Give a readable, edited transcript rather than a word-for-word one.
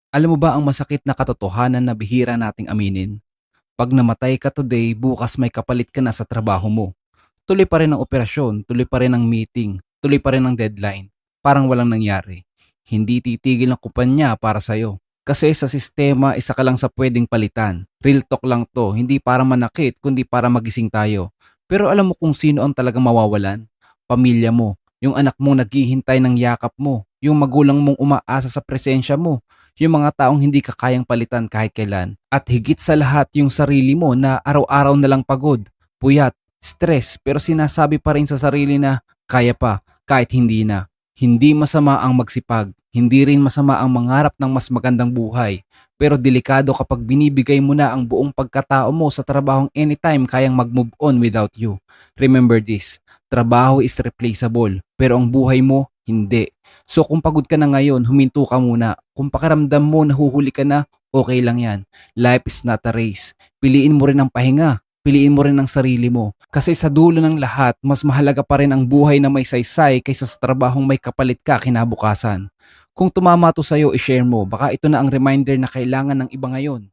Alam mo ba ang masakit na katotohanan na bihira nating aminin? Pag namatay ka today, bukas may kapalit ka na sa trabaho mo. Tuloy pa rin ang operasyon, tuloy pa rin ang meeting, tuloy pa rin ang deadline. Parang walang nangyari. Hindi titigil ang kumpanya para sa'yo. Kasi sa sistema, isa ka lang sa pwedeng palitan. Real talk lang to, hindi para manakit, kundi para magising tayo. Pero alam mo kung sino ang talagang mawawalan? Pamilya mo, yung anak mong naghihintay ng yakap mo, yung magulang mong umaasa sa presensya mo, yung mga taong hindi ka kayang palitan kahit kailan. At higit sa lahat yung sarili mo na araw-araw na lang pagod, puyat, stress pero sinasabi pa rin sa sarili na kaya pa kahit hindi na. Hindi masama ang magsipag, hindi rin masama ang mangarap ng mas magandang buhay. Pero delikado kapag binibigay mo na ang buong pagkatao mo sa trabahong anytime kayang mag-move on without you. Remember this, trabaho is replaceable pero ang buhay mo hindi. So kung pagod ka na ngayon, huminto ka muna. Kung pakiramdam mo nahuhuli ka na, okay lang yan. Life is not a race. Piliin mo rin ang pahinga. Piliin mo rin ang sarili mo. Kasi sa dulo ng lahat, mas mahalaga pa rin ang buhay na may saysay kaysa sa trabahong may kapalit ka kinabukasan. Kung tumama to sa'yo, i-share mo. Baka ito na ang reminder na kailangan ng iba ngayon.